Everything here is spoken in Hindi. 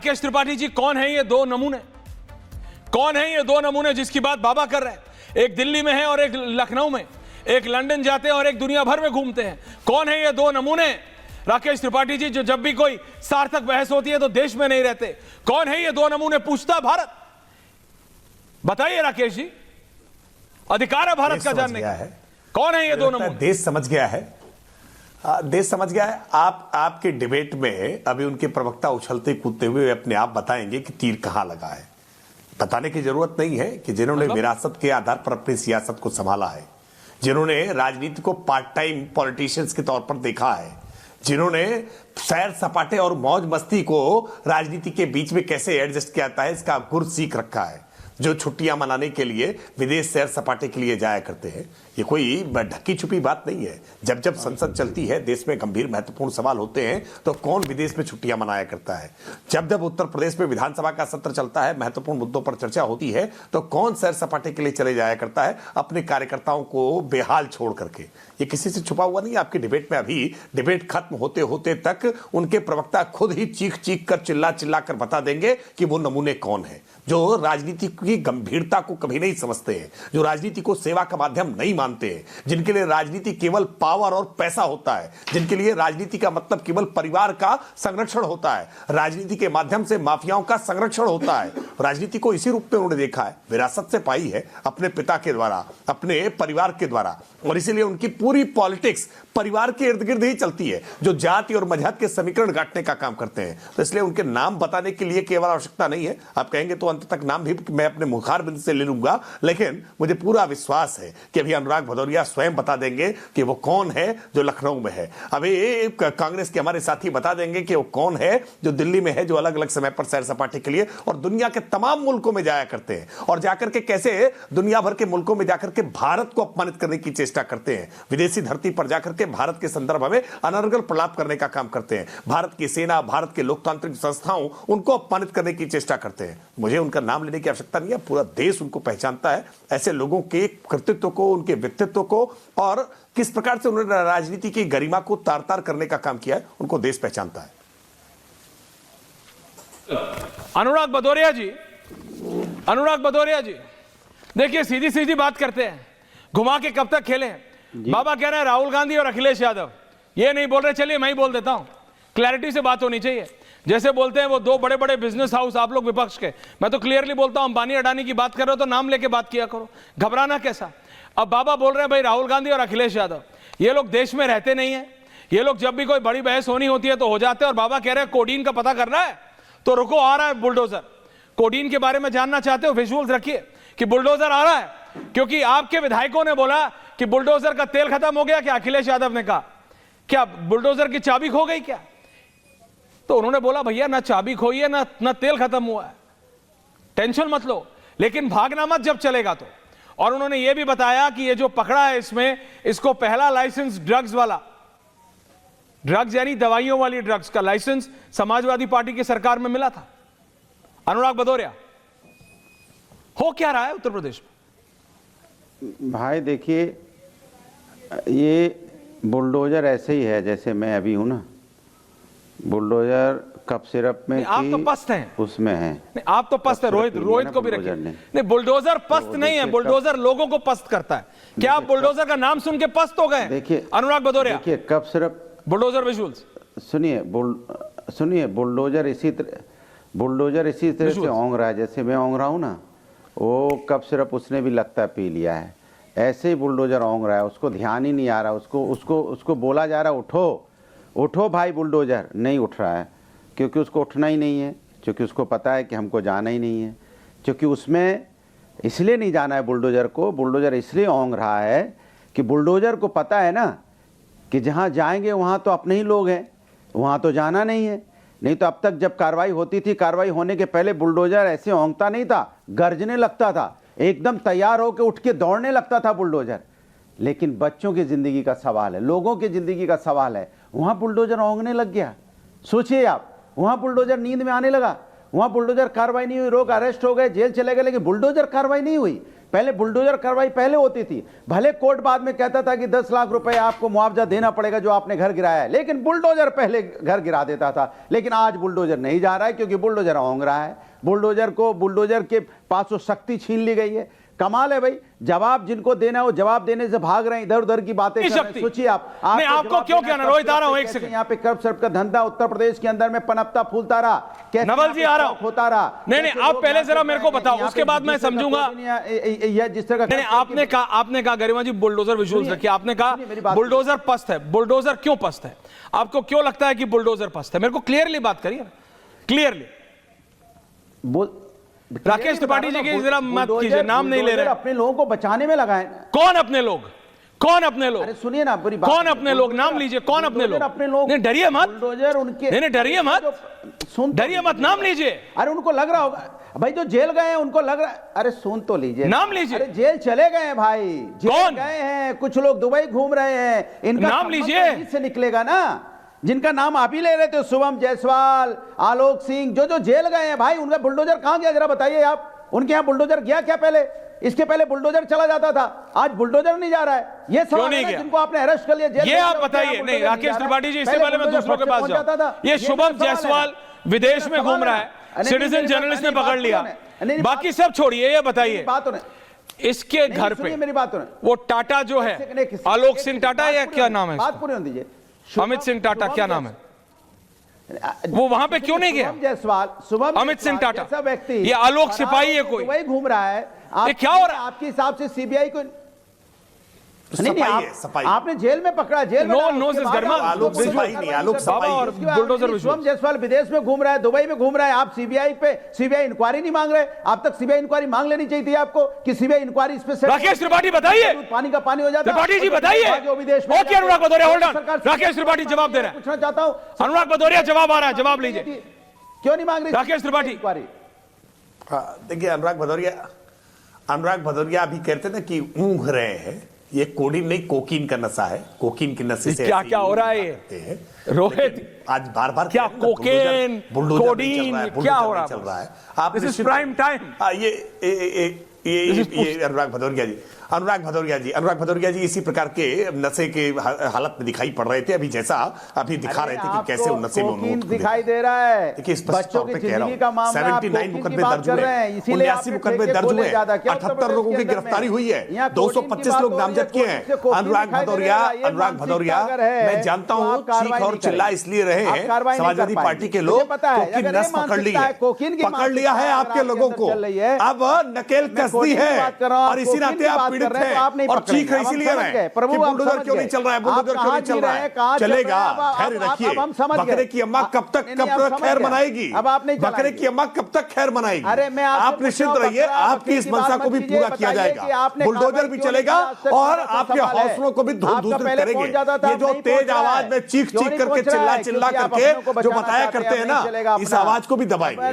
राकेश त्रिपाठी जी, कौन है ये दो नमूने? कौन है ये दो नमूने जिसकी बात बाबा कर रहे हैं? एक दिल्ली में है और एक लखनऊ में, एक लंदन जाते हैं और एक दुनिया भर में घूमते हैं। कौन है ये दो नमूने? राकेश त्रिपाठी जी, जो जब भी कोई सार्थक बहस होती है तो देश में नहीं रहते। कौन है ये दो नमूने? पूछता भारत। बताइए राकेश जी, अधिकार है भारत का जानने का। कौन है ये दो नमूने? देश समझ गया है, देश समझ गया है। आपके डिबेट में अभी उनके प्रवक्ता उछलते कूदते हुए अपने आप बताएंगे कि तीर कहां लगा है। बताने की जरूरत नहीं है कि जिन्होंने विरासत के आधार पर अपनी सियासत को संभाला है, जिन्होंने राजनीति को पार्ट टाइम पॉलिटिशियंस के तौर पर देखा है, जिन्होंने सैर सपाटे और मौज मस्ती को राजनीति के बीच में कैसे एडजस्ट किया जाता है इसका गुर सीख रखा है, जो छुट्टियां मनाने के लिए विदेश सैर सपाटे के लिए जाया करते हैं। ये कोई ढकी छुपी बात नहीं है। जब जब संसद चलती है, देश में गंभीर महत्वपूर्ण सवाल होते हैं, तो कौन विदेश में छुट्टियां मनाया करता है? जब जब उत्तर प्रदेश में विधानसभा का सत्र चलता है, महत्वपूर्ण मुद्दों पर चर्चा होती है, तो कौन सैर सपाटे के लिए चले जाया करता है अपने कार्यकर्ताओं को बेहाल छोड़ करके? ये किसी से छुपा हुआ नहीं है। आपकी डिबेट में अभी डिबेट खत्म होते होते तक उनके प्रवक्ता खुद ही चीख चीख कर चिल्ला चिल्ला कर बता देंगे कि वो नमूने कौन है, जो राजनीति की गंभीरता को कभी नहीं समझते हैं, जो राजनीति को सेवा का माध्यम नहीं मानते हैं, जिनके लिए राजनीति केवल पावर और पैसा होता है, जिनके लिए राजनीति का मतलब केवल परिवार का संरक्षण होता है, राजनीति के माध्यम से माफियाओं का संरक्षण होता है। राजनीति को इसी रूप में उन्होंने देखा है, विरासत से पाई है, अपने पिता के द्वारा, अपने परिवार के द्वारा, और इसीलिए उनकी पूरी पॉलिटिक्स परिवार के इर्द गिर्द ही चलती है, जो जाति और मजहब के समीकरण गांठने का काम करते हैं। तो इसलिए उनके नाम बताने के लिए केवल आवश्यकता नहीं है। आप कहेंगे तो अंत तक नाम भी मैं अपने मुखार बिंद से ले लूंगा, लेकिन मुझे पूरा विश्वास है कि अभी अनुराग भदौरिया स्वयं बता देंगे कि वो कौन है जो लखनऊ में है। अभी कांग्रेस के हमारे साथी बता देंगे कि वो कौन है जो दिल्ली में है, जो अलग अलग समय पर सैर सपाटे के लिए और दुनिया के तमाम मुल्कों में जाया करते हैं, और जाकर के कैसे दुनिया भर के मुल्कों में जाकर के भारत को अपमानित करने की चेष्टा करते हैं, विदेशी धरती पर जाकर के भारत के संदर्भ में अनर्गल प्रलाप करने का काम करते हैं, भारत की सेना, भारत के लोकतांत्रिक संस्थाओं उनको अपमानित करने की चेष्टा करते हैं। मुझे उनका नाम लेने की आवश्यकता नहीं है, पूरा देश उनको पहचानता है। ऐसे लोगों के कृतित्व को, उनके व्यक्तित्व को, और किस प्रकार से उन्होंने राजनीति की गरिमा को तार तार करने का काम किया है, उनको देश पहचानता है। अनुराग भदौरिया जी, देखिए सीधी सीधी बात करते हैं, घुमा के कब तक खेले? बाबा कह रहे हैं राहुल गांधी और अखिलेश यादव, ये नहीं बोल रहे, चलिए मैं ही बोल देता हूं, क्लैरिटी से बात होनी चाहिए। जैसे बोलते हैं वो दो बड़े बड़े बिजनेस हाउस, आप लोग विपक्ष के, मैं तो क्लियरली बोलता हूं, अंबानी अडानी की बात कर रहे हो तो नाम लेके बात किया करो, घबराना कैसा? अब बाबा बोल रहे हैं भाई राहुल गांधी और अखिलेश यादव, ये लोग देश में रहते नहीं है, ये लोग जब भी कोई बड़ी बहस होनी होती है तो हो जाते हैं। और बाबा कह रहे हैं कोडीन का पता करना है तो रुको, आ रहा है बुलडोजर। कोडीन के बारे में जानना चाहते हो, विजुअल्स रखिए कि बुलडोजर आ रहा है, क्योंकि आपके विधायकों ने बोला कि बुलडोजर का तेल खत्म हो गया। क्या अखिलेश यादव ने कहा क्या बुलडोजर की चाबी खो गई क्या? तो उन्होंने बोला भैया ना चाबी खोई है ना तेल खत्म हुआ है, टेंशन मत लो, लेकिन भागना मत जब चलेगा तो। और उन्होंने यह भी बताया कि ये जो पकड़ा है इसमें, इसको पहला लाइसेंस ड्रग्स वाला, ड्रग्स यानी दवाइयों वाली ड्रग्स का लाइसेंस समाजवादी पार्टी की सरकार में मिला था। अनुराग भदौरिया, हो क्या रहा है उत्तर प्रदेश में? भाई देखिए, ये बुलडोजर ऐसे ही है जैसे मैं अभी हूं ना, बुलडोजर कप सिरप में आप तो पस्त हैं, उसमें है। नहीं, आप तो पस्त है, रोहित को भी रखिए। नहीं, बुलडोजर पस्त नहीं है, बुलडोजर लोगों को पस्त करता है। क्या आप बुलडोजर का नाम सुन के पस्त हो गए? देखिए अनुराग भदौरिया, देखिए कप सिरप, बुलडोजर विजुअल्स सुनिए, बुलडोजर इसी तरह से ओंग रहा है जैसे मैं ओंग रहा हूं ना, वो कप सिरप उसने भी लगता है पी लिया है, ऐसे ही बुलडोजर ओंग रहा है, उसको ध्यान ही नहीं आ रहा, उसको बोला जा रहा उठो उठो भाई, बुलडोजर नहीं उठ रहा है, क्योंकि उसको उठना ही नहीं है, क्योंकि उसको पता है कि हमको जाना ही नहीं है, क्योंकि उसमें इसलिए नहीं जाना है बुलडोजर को, बुलडोजर इसलिए ओंग रहा है कि बुलडोजर को पता है ना कि जहाँ जाएंगे वहाँ तो अपने ही लोग हैं, वहाँ तो जाना नहीं है। नहीं तो अब तक जब कार्रवाई होती थी, कार्रवाई होने के पहले बुलडोजर ऐसे ओंगता नहीं था, गरजने लगता था, एकदम तैयार होकर उठ के दौड़ने लगता था बुलडोजर। लेकिन बच्चों की जिंदगी का सवाल है, लोगों की जिंदगी का सवाल है, वहां बुलडोजर ओंगने लग गया। सोचिए आप, वहां बुलडोजर नींद में आने लगा, वहां बुलडोजर कार्रवाई नहीं हुई, लोग अरेस्ट हो गए, जेल चले गए, लेकिन बुलडोजर कार्रवाई नहीं हुई। पहले बुलडोजर कार्रवाई पहले होती थी, भले कोर्ट बाद में कहता था कि 10 लाख रुपए आपको मुआवजा देना पड़ेगा जो आपने घर गिराया है, लेकिन बुलडोजर पहले घर गिरा देता था। लेकिन आज बुलडोजर नहीं जा रहा है क्योंकि बुलडोजर औंग रहा है, बुलडोजर के पास वो शक्ति छीन ली गई है। कमाल है भाई, जवाब जिनको देना है वो जवाब देने से भाग रहे हैं, इधर उधर की बातें कर रहे हैं। सोचिए आप नहीं, आपको क्यों कहना, रोहित आ रहा हूं एक सेकंड। यहाँ पे कर्ब सर्ब का धंधा उत्तर प्रदेश के अंदर में पनपता फूलता रहा, नवल जी आ रहा हूं, होता रहा। नहीं आप पहले जरा मेरे को बताओ, उसके बाद मैं समझूंगा। जिस तरह नहीं आपने कहा गरिमा जी बुलडोजर विजुअल्स रखिए, आपने कहा बुलडोजर पस्त है। बुलडोजर क्यों पस्त है? आपको क्यों लगता है कि बुलडोजर पस्त है? मेरे को क्लियरली बात करिए, क्लियरली। राकेश त्रिपाठी जी की जरा मत कीजिए, नाम नहीं ले रहे। अपने लोगों को बचाने में लगाए। कौन अपने लोग? कौन अपने लोग? अरे सुनिए ना, पूरी बात कौन अपने लोग? नाम लीजिए, कौन अपने लोग? अपने लोग। नहीं डरिए मत, बुलडोजर उनके, नहीं डरिए मत, डरिए मत, नाम लीजिए। अरे उनको लग रहा होगा भाई, जो जेल गए हैं उनको लग रहा है। अरे सुन तो लीजिए, नाम लीजिए। अरे जेल चले गए हैं भाई, जेल गए हैं, कुछ लोग दुबई घूम रहे हैं, इनका नाम लीजिए से निकलेगा ना, जिनका नाम आप ही ले रहे थे, शुभम जायसवाल, आलोक सिंह, जो जेल गए हैं भाई, उनका बुलडोजर कहां गया जरा बताइए आप। उनके यहाँ बुलडोजर गया क्या? पहले इसके पहले बुलडोजर चला जाता था, आज बुलडोजर नहीं जा रहा है। ये सवाल है जिनको आपने अरेस्ट कर लिया, ये आप बताइए। नहीं राकेश त्रिपाठी जी, इससे पहले मैं दूसरों के पास जाऊं, ये शुभम जायसवाल विदेश में घूम रहा है, सिटीजन जर्नलिस्ट ने पकड़ लिया, बाकी सब छोड़िए, ये बताइए इसके घर पे मेरी बात सुने, वो टाटा जो है, आलोक सिंह टाटा या क्या नाम है, बात पूरी होने दीजिए, अमित सिंह टाटा क्या नाम है, वो वहां पे क्यों नहीं गया? जायसवाल, अमित सिंह टाटा, व्यक्ति, ये आलोक सिपाही है कोई, वही घूम रहा है। ये क्या हो रहा है? आपके हिसाब से सीबीआई को सफाई आपने जेल में पकड़ा, जेल में आलोक सिपाही नहीं, आलोक सिपाही और बुलडोजर शुभम जायसवाल विदेश में घूम रहा है, दुबई में घूम रहा है। आप सीबीआई इंक्वायरी नहीं मांग रहे? आप तक सीबीआई इंक्वायरी मांग लेनी चाहिए थी आपको कि सीबीआई इंक्वायरी इस पे। राकेश त्रिपाठी बताइए, पानी का पानी हो जाता है। त्रिपाठी जी बताइए, जो विदेश में, okay Anurag Bhadauria hold on, Rakesh Tripathi जवाब दे रहे हैं, पूछना चाहता हूं, अनुराग भदौरिया जवाब आ रहा है, जवाब लीजिए। क्यों नहीं मांग रही राकेश त्रिपाठी? देखिए अनुराग भदौरिया अभी कहते ना कि ऊँघ रहे हैं, ये कोडीन नहीं कोकीन का नशा है, कोकीन के नशे से क्या क्या हो रहा है ये रोहित? आज बार बार क्या कोकेन, कोडीन, क्या हो रहा चल रहा है? आप दिस इज प्राइम टाइम। ये अनुराग भदौरिया जी इसी प्रकार के नशे के हालत में दिखाई पड़ रहे थे, अभी दिखा रहे थे कि कैसे उन नशे में दिखाई दे रहा है। देखिए बच्चों की जिंदगी का मामला, 79 मुकदमे दर्ज हुए, 79 मुकदमे दर्ज हुए, 78 लोगों की गिरफ्तारी हुई है, 225 लोग नामजद किए हैं। अनुराग भदौरिया मैं जानता हूँ चीख और चिल्ला इसलिए रहे हैं समाजवादी पार्टी के लोग क्योंकि नस पकड़ लिया है आपके लोगों को, अब नकेल कस दी है और इसी नाते आप पीड़ित हैं और चीख इसीलिए रहे हैं कि बुलडोजर क्यों नहीं चल रहा है, बुलडोजर क्यों नहीं चल रहा है। चलेगा, खैर रखिए, बकरे की अम्मा कब तक खैर मनाएगी, बकरे की अम्मा कब तक खैर मनाएगी। आप निश्चिंत रहिए, आपकी इस मंशा को भी पूरा किया जाएगा, बुलडोजर भी चलेगा और आपके हौसलों को भी धूल करेंगे। ये जो तेज आवाज में चीख करके चिल्ला करके जो बताया करते हैं ना, इस आवाज को भी दबाएंगे।